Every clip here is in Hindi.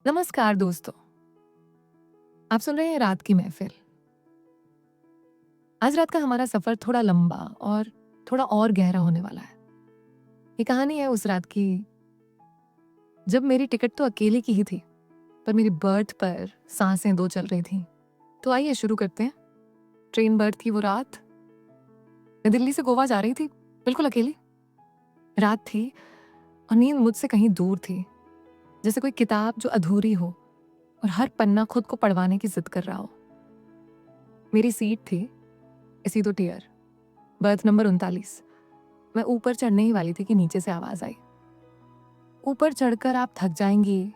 नमस्कार दोस्तों। आप सुन रहे हैं रात की महफिल। आज रात का हमारा सफर थोड़ा लंबा और थोड़ा और गहरा होने वाला है। ये कहानी है उस रात की जब मेरी टिकट तो अकेले की ही थी, पर मेरी बर्थ पर सांसें दो चल रही थी। तो आइए शुरू करते हैं। ट्रेन बर्थ की वो रात। मैं दिल्ली से गोवा जा रही थी, बिल्कुल अकेली। रात थी और नींद मुझसे कहीं दूर थी, जैसे कोई किताब जो अधूरी हो और हर पन्ना खुद को पढ़वाने की जिद कर रहा हो। मेरी सीट थी इसी तो टियर, बर्थ नंबर 39। मैं ऊपर चढ़ने ही वाली थी कि नीचे से आवाज आई, ऊपर चढ़कर आप थक जाएंगी,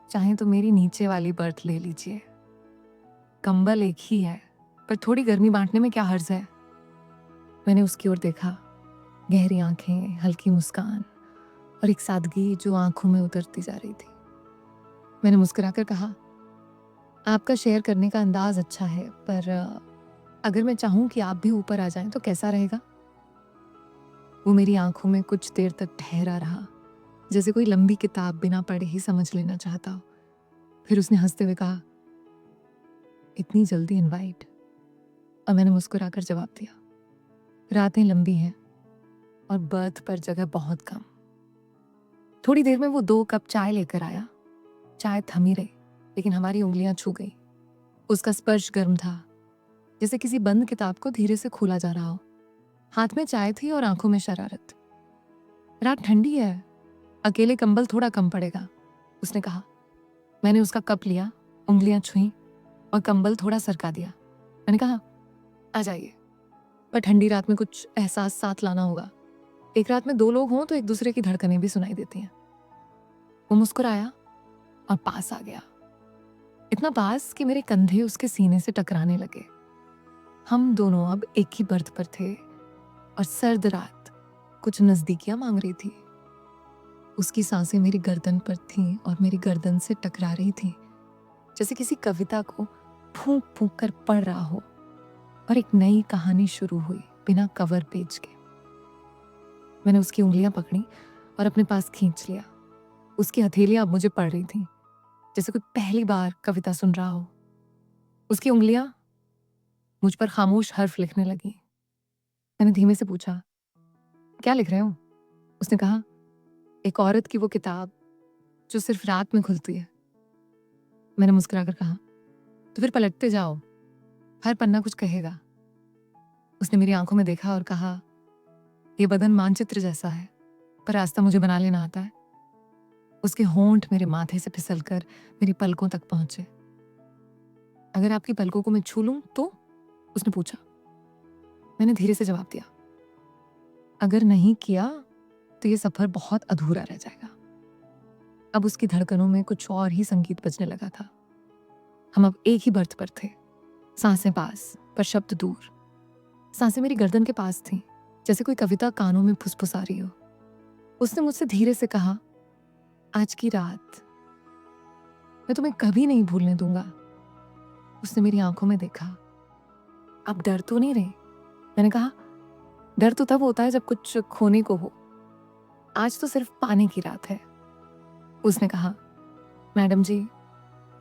चाहे तो मेरी नीचे वाली बर्थ ले लीजिए। कंबल एक ही है, पर थोड़ी गर्मी बांटने में क्या हर्ज है। मैंने उसकी ओर देखा, गहरी आंखें, हल्की मुस्कान और एक सादगी जो आंखों में उतरती जा रही थी। मैंने मुस्कुराकर कहा, आपका शेयर करने का अंदाज अच्छा है, पर अगर मैं चाहूं कि आप भी ऊपर आ जाएं तो कैसा रहेगा। वो मेरी आंखों में कुछ देर तक ठहरा रहा, जैसे कोई लंबी किताब बिना पढ़े ही समझ लेना चाहता हो। फिर उसने हंसते हुए कहा, इतनी जल्दी इनवाइट। और मैंने मुस्कुराकर जवाब दिया, रातें लंबी हैं और बर्थ पर जगह बहुत कम। थोड़ी देर में वो 2 कप चाय लेकर आया। चाय थमी रही, लेकिन हमारी उंगलियां छू गई। उसका स्पर्श गर्म था, जैसे किसी बंद किताब को धीरे से खोला जा रहा हो। हाथ में चाय थी और आंखों में शरारत। रात ठंडी है, अकेले कंबल थोड़ा कम पड़ेगा, उसने कहा। मैंने उसका कप लिया, उंगलियां छुई और कंबल थोड़ा सरका दिया। मैंने कहा, आ जाइए, पर ठंडी रात में कुछ एहसास साथ लाना होगा। एक रात में 2 लोग हों तो एक दूसरे की धड़कनें भी सुनाई देती हैं। वो मुस्कुराया और पास आ गया, इतना पास कि मेरे कंधे उसके सीने से टकराने लगे। हम दोनों अब एक ही बर्थ पर थे और सर्द रात कुछ नजदीकियां मांग रही थी। उसकी सांसें मेरी गर्दन पर थीं और मेरी गर्दन से टकरा रही थीं, जैसे किसी कविता को फूंक फूंक कर पढ़ रहा हो। और एक नई कहानी शुरू हुई बिना कवर पेज के। मैंने उसकी उंगलियां पकड़ी और अपने पास खींच लिया। उसकी हथेलियां अब मुझे पढ़ रही थीं, जैसे कोई पहली बार कविता सुन रहा हो। उसकी उंगलियां मुझ पर खामोश हर्फ लिखने लगी। मैंने धीमे से पूछा, क्या लिख रहे हो। उसने कहा, एक औरत की वो किताब जो सिर्फ रात में खुलती है। मैंने मुस्कुराकर कहा, तो फिर पलटते जाओ, हर पन्ना कुछ कहेगा। उसने मेरी आंखों में देखा और कहा, ये बदन मानचित्र जैसा है, पर रास्ता मुझे बना लेना आता है। उसके होंठ मेरे माथे से फिसलकर मेरी पलकों तक पहुंचे। अगर आपकी पलकों को मैं छू लूं तो, उसने पूछा। मैंने धीरे से जवाब दिया, अगर नहीं किया तो ये सफर बहुत अधूरा रह जाएगा। अब उसकी धड़कनों में कुछ और ही संगीत बजने लगा था। हम अब एक ही बर्थ पर थे, सांसें पास पर शब्द दूर। सांसें मेरी गर्दन के पास थीं, जैसे कोई कविता कानों में फुसफुसा रही हो। उसने मुझसे धीरे से कहा, आज की रात मैं तुम्हें कभी नहीं भूलने दूंगा। उसने मेरी आंखों में देखा, आप डर तो नहीं रहे। मैंने कहा, डर तो तब होता है जब कुछ खोने को हो, आज तो सिर्फ पाने की रात है। उसने कहा, मैडम जी,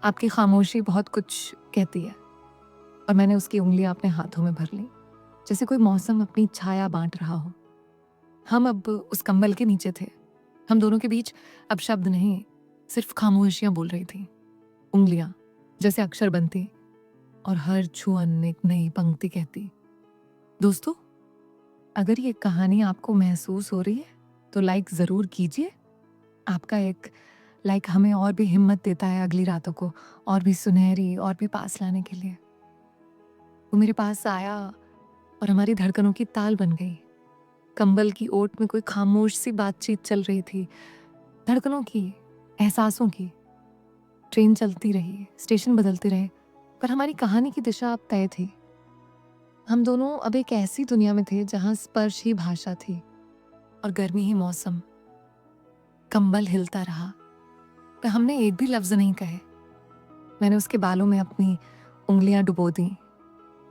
आपकी खामोशी बहुत कुछ कहती है। और मैंने उसकी उंगलियां अपने हाथों में भर ली, जैसे कोई मौसम अपनी छाया बांट रहा हो। हम अब उस कंबल के नीचे थे। हम दोनों के बीच अब शब्द नहीं, सिर्फ खामोशियां बोल रही थी। उंगलियां जैसे अक्षर बनती और हर छुअन एक नई पंक्ति कहती। दोस्तों, अगर ये कहानी आपको महसूस हो रही है तो लाइक जरूर कीजिए। आपका एक लाइक हमें और भी हिम्मत देता है अगली रातों को और भी सुनहरी और भी पास लाने के लिए। वो मेरे पास आया और हमारी धड़कनों की ताल बन गई। कंबल की ओट में कोई खामोश सी बातचीत चल रही थी, धड़कनों की, एहसासों की। ट्रेन चलती रही, स्टेशन बदलते रहे, पर हमारी कहानी की दिशा अब तय थी। हम दोनों अब एक ऐसी दुनिया में थे जहां स्पर्श ही भाषा थी और गर्मी ही मौसम। कंबल हिलता रहा, पर हमने एक भी लफ्ज नहीं कहे। मैंने उसके बालों में अपनी उंगलियां डुबो दी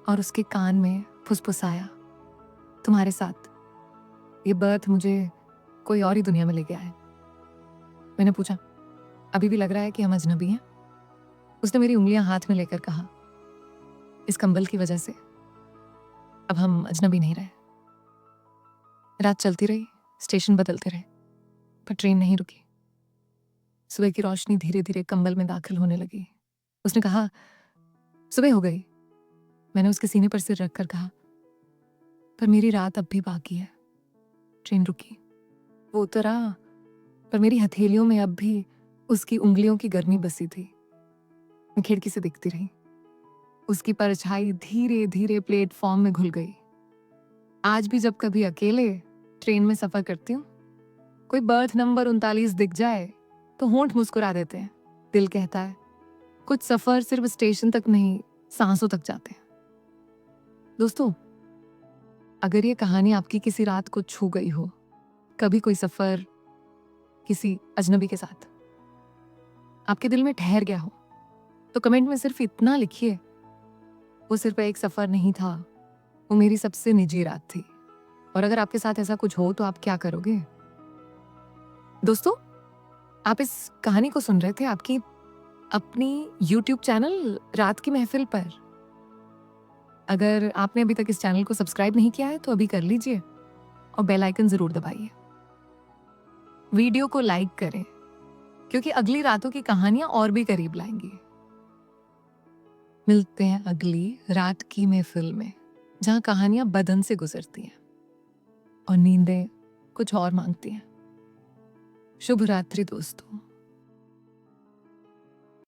और उसके कान में फुसफुसाया, तुम्हारे साथ ये बर्थ मुझे कोई और ही दुनिया में ले गया है। मैंने पूछा, अभी भी लग रहा है कि हम अजनबी हैं? उसने मेरी उंगलियां हाथ में लेकर कहा, इस कंबल की वजह से अब हम अजनबी नहीं रहे। रात चलती रही, स्टेशन बदलते रहे, पर ट्रेन नहीं रुकी। सुबह की रोशनी धीरे धीरे कंबल में दाखिल होने लगी। उसने कहा, सुबह हो गई। मैंने उसके सीने पर सिर रखकर कहा, पर मेरी रात अब भी बाकी है। ट्रेन रुकी, वो उतरा, पर मेरी हथेलियों में अब भी उसकी उंगलियों की गर्मी बसी थी। मैं खिड़की से दिखती रही। उसकी परछाई धीरे धीरे प्लेटफॉर्म में घुल गई। आज भी जब कभी अकेले ट्रेन में सफर करती हूँ, कोई बर्थ नंबर 39 दिख जाए तो होंठ मुस्कुरा देते हैं। दिल कहता है, कुछ सफर सिर्फ स्टेशन तक नहीं, सांसों तक जाते हैं। दोस्तों, अगर ये कहानी आपकी किसी रात को छू गई हो, कभी कोई सफर किसी अजनबी के साथ आपके दिल में ठहर गया हो, तो कमेंट में सिर्फ इतना लिखिए, वो सिर्फ एक सफर नहीं था, वो मेरी सबसे निजी रात थी। और अगर आपके साथ ऐसा कुछ हो तो आप क्या करोगे? दोस्तों, आप इस कहानी को सुन रहे थे आपकी अपनी YouTube चैनल रात की महफिल पर। अगर आपने अभी तक इस चैनल को सब्सक्राइब नहीं किया है तो अभी कर लीजिए और बेल आइकन जरूर दबाइए। वीडियो को लाइक करें, क्योंकि अगली रातों की कहानियां और भी करीब लाएंगी। मिलते हैं अगली रात की महफिल में, जहां कहानियां बदन से गुजरती हैं और नींदें कुछ और मांगती हैं। शुभ रात्रि दोस्तों।